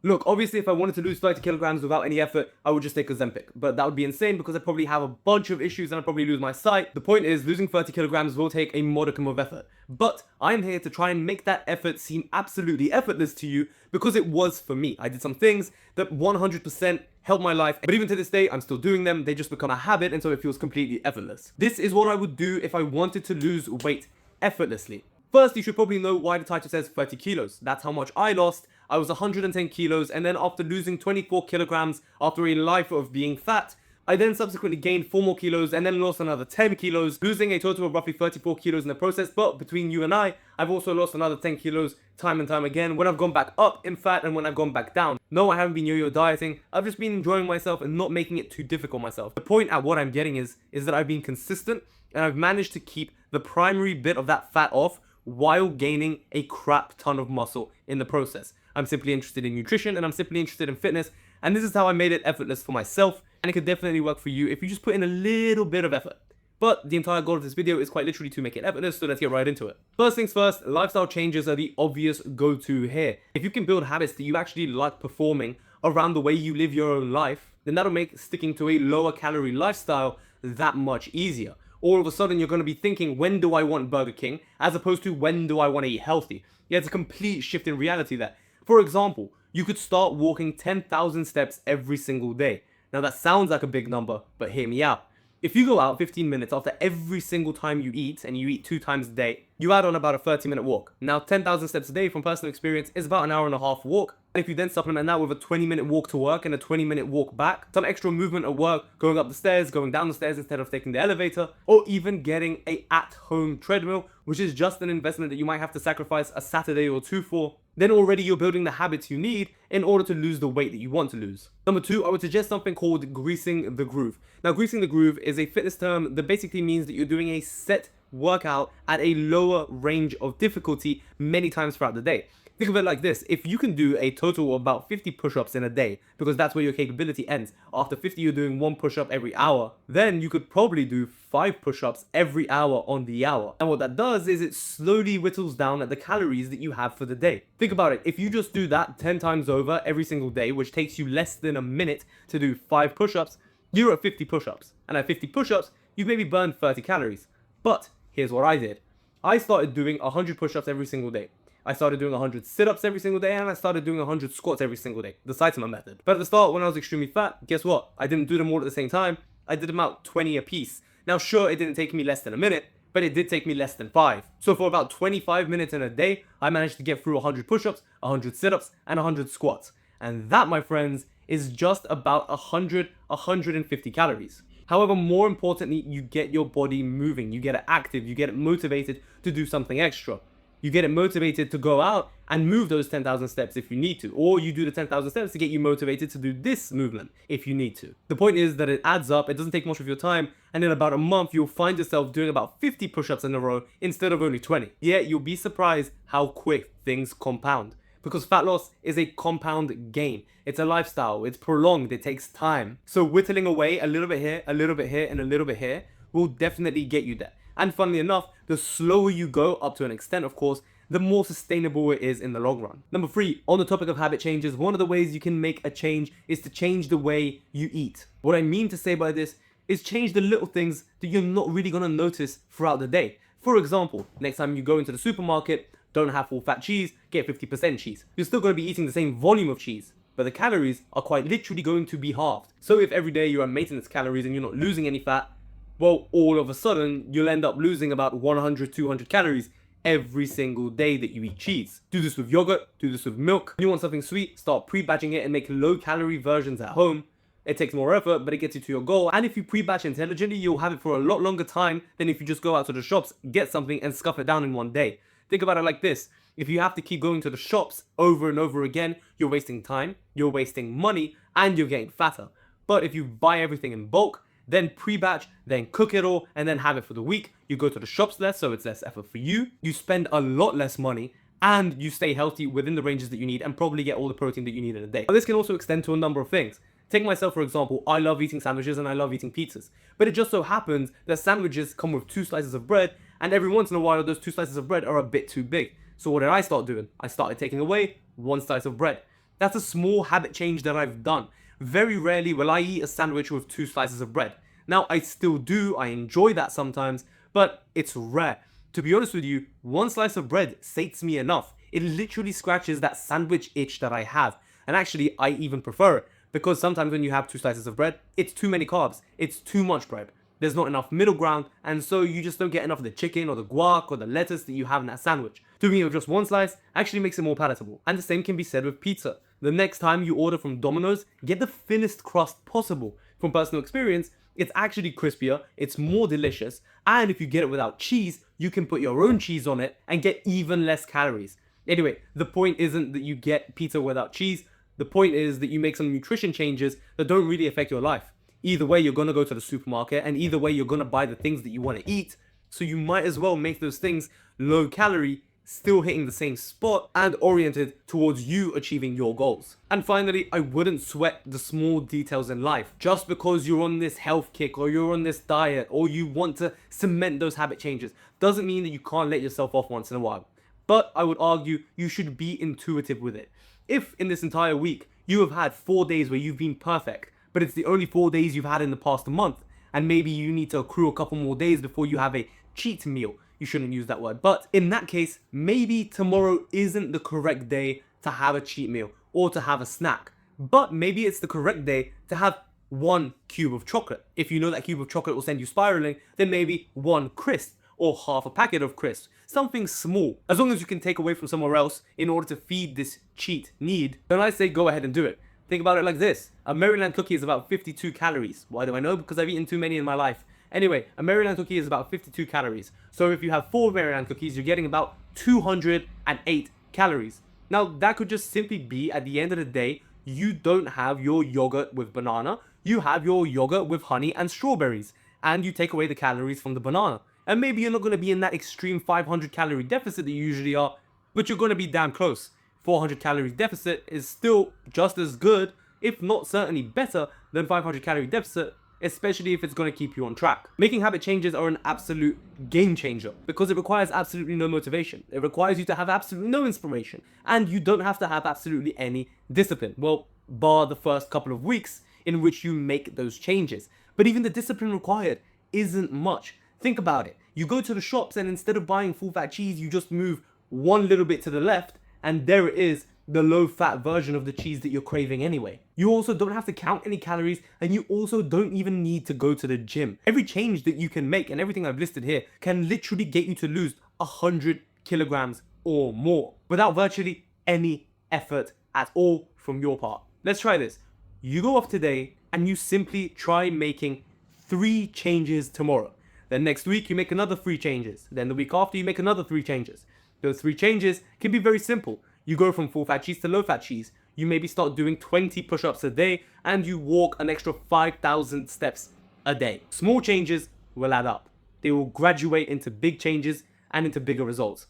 Look, obviously if I wanted to lose 30 kilograms without any effort, I would just take Ozempic. But that would be insane because I probably have a bunch of issues and I'd probably lose my sight. The point is, losing 30 kilograms will take a modicum of effort. But I'm here to try and make that effort seem absolutely effortless to you because it was for me. I did some things that 100% helped my life. But even to this day, I'm still doing them. They just become a habit and so it feels completely effortless. This is what I would do if I wanted to lose weight effortlessly. First, you should probably know why the title says 30 kilos. That's how much I lost. I was 110 kilos, and then after losing 24 kilograms after a life of being fat, I then subsequently gained 4 more kilos and then lost another 10 kilos, losing a total of roughly 34 kilos in the process. But between you and I've also lost another 10 kilos time and time again when I've gone back up in fat and when I've gone back down. No, I haven't been yo-yo dieting. I've just been enjoying myself and not making it too difficult myself. The point at what I'm getting is that I've been consistent and I've managed to keep the primary bit of that fat off while gaining a crap ton of muscle in the process. I'm simply interested in nutrition and I'm simply interested in fitness, and this is how I made it effortless for myself, and it could definitely work for you if you just put in a little bit of effort. But the entire goal of this video is quite literally to make it effortless, so let's get right into it. First things first, lifestyle changes are the obvious go-to here. If you can build habits that you actually like performing around the way you live your own life, then that'll make sticking to a lower calorie lifestyle that much easier. All of a sudden you're going to be thinking, when do I want Burger King, as opposed to when do I want to eat healthy. Yeah, it's a complete shift in reality there. For example, you could start walking 10,000 steps every single day. Now that sounds like a big number, but hear me out. If you go out 15 minutes after every single time you eat, and you eat 2 times a day, you add on about a 30-minute walk. Now 10,000 steps a day from personal experience is about an hour and a half walk. And if you then supplement that with a 20-minute walk to work and a 20-minute walk back, some extra movement at work, going up the stairs, going down the stairs instead of taking the elevator, or even getting a at-home treadmill, which is just an investment that you might have to sacrifice a Saturday or 2 for, then already you're building the habits you need in order to lose the weight that you want to lose. Number 2, I would suggest something called greasing the groove. Now, greasing the groove is a fitness term that basically means that you're doing a set workout at a lower range of difficulty many times throughout the day. Think of it like this: if you can do a total of about 50 push-ups in a day, because that's where your capability ends, after 50 you're doing 1 push-up every hour, then you could probably do 5 push-ups every hour on the hour. And what that does is it slowly whittles down at the calories that you have for the day. Think about it: if you just do that 10 times over every single day, which takes you less than a minute to do 5 push-ups, you're at 50 push-ups. And at 50 push-ups, you've maybe burned 30 calories. But here's what I did. I started doing 100 push-ups every single day. I started doing 100 sit-ups every single day, and I started doing 100 squats every single day. The Saitama method. But at the start, when I was extremely fat, guess what? I didn't do them all at the same time. I did about 20 a piece. Now sure, it didn't take me less than a minute, but it did take me less than 5. So for about 25 minutes in a day, I managed to get through 100 push-ups, 100 sit-ups, and 100 squats. And that, my friends, is just about 150 calories. However, more importantly, you get your body moving, you get it active, you get it motivated to do something extra. You get it motivated to go out and move those 10,000 steps if you need to, or you do the 10,000 steps to get you motivated to do this movement if you need to. The point is that it adds up, it doesn't take much of your time, and in about a month you'll find yourself doing about 50 push-ups in a row instead of only 20. Yeah, you'll be surprised how quick things compound, because fat loss is a compound game. It's a lifestyle, it's prolonged, it takes time. So whittling away a little bit here, a little bit here, and a little bit here will definitely get you there. And funnily enough, the slower you go, up to an extent of course, the more sustainable it is in the long run. Number 3, on the topic of habit changes, one of the ways you can make a change is to change the way you eat. What I mean to say by this is change the little things that you're not really going to notice throughout the day. For example, next time you go into the supermarket, don't have full fat cheese, get 50% cheese. You're still going to be eating the same volume of cheese, but the calories are quite literally going to be halved. So if every day you're at maintenance calories and you're not losing any fat, well, all of a sudden, you'll end up losing about 100, 200 calories every single day that you eat cheese. Do this with yogurt, do this with milk. If you want something sweet, start pre-batching it and make low-calorie versions at home. It takes more effort, but it gets you to your goal. And if you pre-batch intelligently, you'll have it for a lot longer time than if you just go out to the shops, get something, and scuff it down in one day. Think about it like this. If you have to keep going to the shops over and over again, you're wasting time, you're wasting money, and you're getting fatter. But if you buy everything in bulk, then pre-batch, then cook it all, and then have it for the week, you go to the shops less, so it's less effort for you, you spend a lot less money, and you stay healthy within the ranges that you need and probably get all the protein that you need in a day. Now, this can also extend to a number of things. Take myself for example, I love eating sandwiches and I love eating pizzas. But it just so happens that sandwiches come with 2 slices of bread, and every once in a while those 2 slices of bread are a bit too big. So what did I start doing? I started taking away 1 slice of bread. That's a small habit change that I've done. Very rarely will I eat a sandwich with 2 slices of bread. Now, I still do, I enjoy that sometimes, but it's rare. To be honest with you, 1 slice of bread sates me enough. It literally scratches that sandwich itch that I have. And actually, I even prefer it, because sometimes when you have 2 slices of bread, it's too many carbs. It's too much bread. There's not enough middle ground, and so you just don't get enough of the chicken or the guac or the lettuce that you have in that sandwich. Doing it with just 1 slice actually makes it more palatable. And the same can be said with pizza. The next time you order from Domino's, get the thinnest crust possible. From personal experience, it's actually crispier, it's more delicious, and if you get it without cheese, you can put your own cheese on it and get even less calories. Anyway, the point isn't that you get pizza without cheese, the point is that you make some nutrition changes that don't really affect your life. Either way, you're gonna go to the supermarket, and either way, you're gonna buy the things that you wanna eat, so you might as well make those things low calorie, still hitting the same spot and oriented towards you achieving your goals. And finally, I wouldn't sweat the small details in life. Just because you're on this health kick or you're on this diet or you want to cement those habit changes doesn't mean that you can't let yourself off once in a while. But I would argue you should be intuitive with it. If in this entire week you have had 4 days where you've been perfect, but it's the only 4 days you've had in the past month, and maybe you need to accrue a couple more days before you have a cheat meal. You shouldn't use that word, but in that case, maybe tomorrow isn't the correct day to have a cheat meal or to have a snack, but maybe it's the correct day to have 1 cube of chocolate. If you know that cube of chocolate will send you spiraling, then maybe 1 crisp or half a packet of crisps, something small. As long as you can take away from somewhere else in order to feed this cheat need, then I say go ahead and do it. Think about it like this. A Maryland cookie is about 52 calories. Why do I know? Because I've eaten too many in my life. Anyway, a Maryland cookie is about 52 calories. So if you have 4 Maryland cookies, you're getting about 208 calories. Now, that could just simply be, at the end of the day, you don't have your yogurt with banana. You have your yogurt with honey and strawberries. And you take away the calories from the banana. And maybe you're not going to be in that extreme 500 calorie deficit that you usually are, but you're going to be damn close. 400 calories deficit is still just as good, if not certainly better, than 500 calorie deficit, especially if it's going to keep you on track. Making habit changes are an absolute game changer because it requires absolutely no motivation. It requires you to have absolutely no inspiration, and you don't have to have absolutely any discipline. Well, bar the first couple of weeks in which you make those changes. But even the discipline required isn't much. Think about it. You go to the shops and instead of buying full fat cheese, you just move 1 little bit to the left, and there it is, the low-fat version of the cheese that you're craving anyway. You also don't have to count any calories, and you also don't even need to go to the gym. Every change that you can make, and everything I've listed here, can literally get you to lose 100 kilograms or more without virtually any effort at all from your part. Let's try this. You go off today and you simply try making 3 changes tomorrow. Then next week you make another 3 changes. Then the week after you make another 3 changes. Those 3 changes can be very simple. You go from full fat cheese to low fat cheese. You maybe start doing 20 push-ups a day and you walk an extra 5,000 steps a day. Small changes will add up. They will graduate into big changes and into bigger results.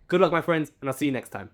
Good luck, my friends, and I'll see you next time.